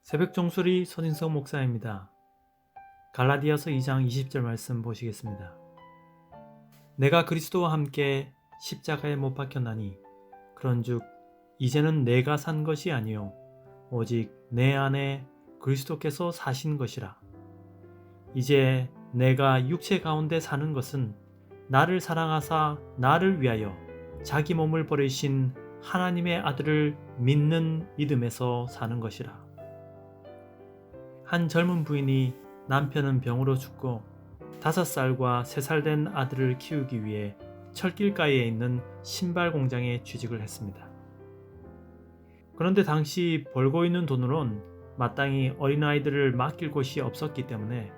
새벽 종소리 손인성 목사입니다. 갈라디아서 2장 20절 말씀 보시겠습니다. 내가 그리스도와 함께 십자가에 못 박혔나니 그런즉 이제는 내가 산 것이 아니요 오직 내 안에 그리스도께서 사신 것이라. 이제 내가 육체 가운데 사는 것은 나를 사랑하사 나를 위하여 자기 몸을 버리신 하나님의 아들을 믿는 믿음에서 사는 것이라. 한 젊은 부인이 남편은 병으로 죽고 5살과 3살 된 아들을 키우기 위해 철길가에 있는 신발 공장에 취직을 했습니다. 그런데 당시 벌고 있는 돈으론 마땅히 어린아이들을 맡길 곳이 없었기 때문에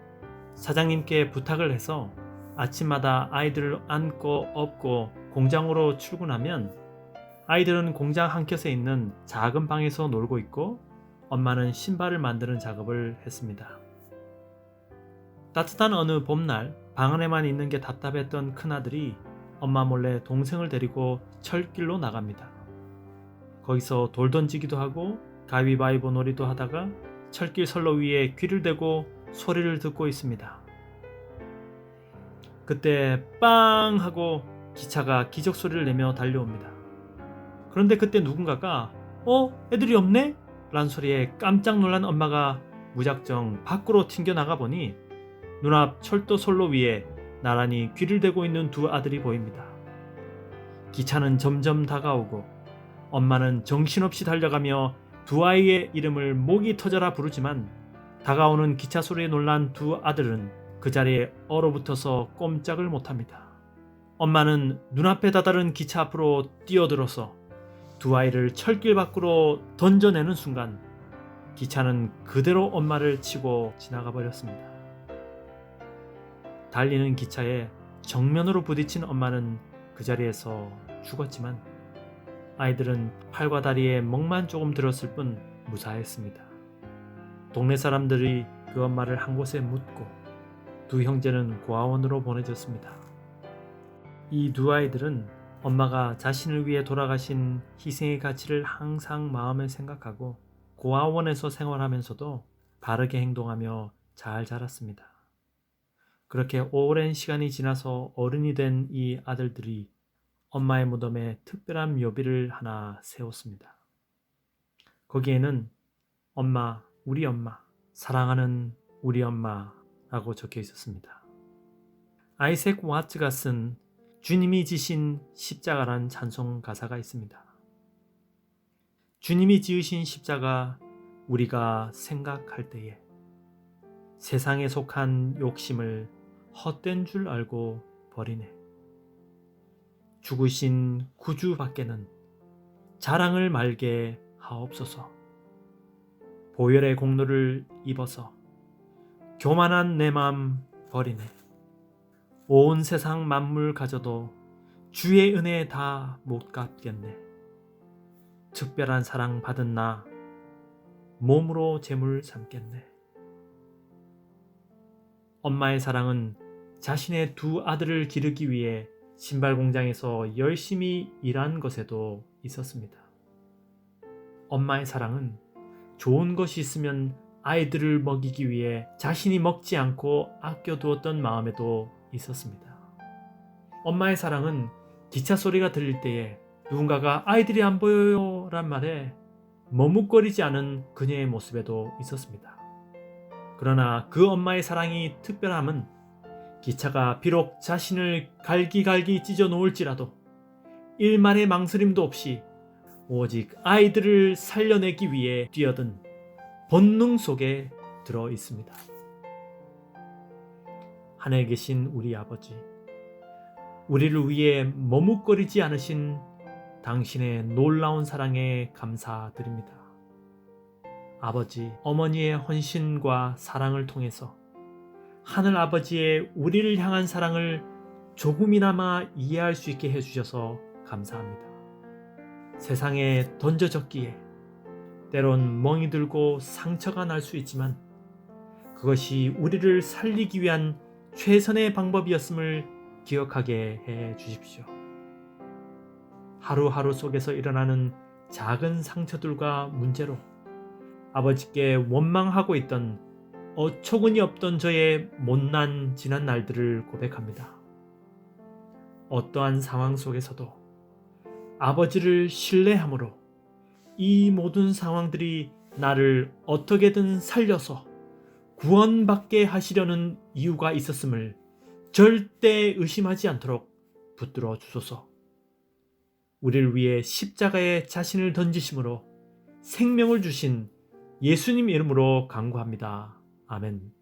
사장님께 부탁을 해서 아침마다 아이들을 안고 업고 공장으로 출근하면 아이들은 공장 한켠에 있는 작은 방에서 놀고 있고 엄마는 신발을 만드는 작업을 했습니다. 따뜻한 어느 봄날 방 안에만 있는 게 답답했던 큰아들이 엄마 몰래 동생을 데리고 철길로 나갑니다. 거기서 돌 던지기도 하고 가위바위보 놀이도 하다가 철길 선로 위에 귀를 대고 소리를 듣고 있습니다. 그때 빵 하고 기차가 기적 소리를 내며 달려옵니다. 그런데 그때 누군가가 애들이 없네? 란 소리에 깜짝 놀란 엄마가 무작정 밖으로 튕겨나가 보니 눈앞 철도 선로 위에 나란히 귀를 대고 있는 두 아들이 보입니다. 기차는 점점 다가오고 엄마는 정신없이 달려가며 두 아이의 이름을 목이 터져라 부르지만 다가오는 기차 소리에 놀란 두 아들은 그 자리에 얼어붙어서 꼼짝을 못합니다. 엄마는 눈앞에 다다른 기차 앞으로 뛰어들어서 두 아이를 철길 밖으로 던져내는 순간 기차는 그대로 엄마를 치고 지나가 버렸습니다. 달리는 기차에 정면으로 부딪힌 엄마는 그 자리에서 죽었지만 아이들은 팔과 다리에 멍만 조금 들었을 뿐 무사했습니다. 동네 사람들이 그 엄마를 한 곳에 묻고 두 형제는 고아원으로 보내졌습니다. 이 두 아이들은 엄마가 자신을 위해 돌아가신 희생의 가치를 항상 마음에 생각하고 고아원에서 생활하면서도 바르게 행동하며 잘 자랐습니다. 그렇게 오랜 시간이 지나서 어른이 된 이 아들들이 엄마의 무덤에 특별한 묘비를 하나 세웠습니다. 거기에는 엄마, 우리 엄마, 사랑하는 우리 엄마라고 적혀 있었습니다. 아이색 와츠가 쓴 주님이 지신 십자가란 찬송 가사가 있습니다. 주님이 지으신 십자가 우리가 생각할 때에 세상에 속한 욕심을 헛된 줄 알고 버리네. 죽으신 구주 밖에는 자랑을 말게 하옵소서. 보혈의 공로를 입어서 교만한 내 맘 버리네. 온 세상 만물 가져도 주의 은혜 다 못 갚겠네. 특별한 사랑 받은 나 몸으로 재물 삼겠네. 엄마의 사랑은 자신의 두 아들을 기르기 위해 신발 공장에서 열심히 일한 것에도 있었습니다. 엄마의 사랑은 좋은 것이 있으면 아이들을 먹이기 위해 자신이 먹지 않고 아껴두었던 마음에도 있었습니다. 엄마의 사랑은 기차 소리가 들릴 때에 누군가가 아이들이 안 보여요 란 말에 머뭇거리지 않은 그녀의 모습에도 있었습니다. 그러나 그 엄마의 사랑이 특별함은 기차가 비록 자신을 갈기갈기 찢어 놓을지라도 일말의 망설임도 없이 오직 아이들을 살려내기 위해 뛰어든 본능 속에 들어 있습니다. 하늘에 계신 우리 아버지, 우리를 위해 머뭇거리지 않으신 당신의 놀라운 사랑에 감사드립니다. 아버지, 어머니의 헌신과 사랑을 통해서 하늘 아버지의 우리를 향한 사랑을 조금이나마 이해할 수 있게 해주셔서 감사합니다. 세상에 던져졌기에 때론 멍이 들고 상처가 날 수 있지만 그것이 우리를 살리기 위한 최선의 방법이었음을 기억하게 해 주십시오. 하루하루 속에서 일어나는 작은 상처들과 문제로 아버지께 원망하고 있던 어처구니 없던 저의 못난 지난 날들을 고백합니다. 어떠한 상황 속에서도 아버지를 신뢰함으로 이 모든 상황들이 나를 어떻게든 살려서 구원받게 하시려는 이유가 있었음을 절대 의심하지 않도록 붙들어 주소서. 우리를 위해 십자가에 자신을 던지심으로 생명을 주신 예수님 이름으로 간구합니다. 아멘.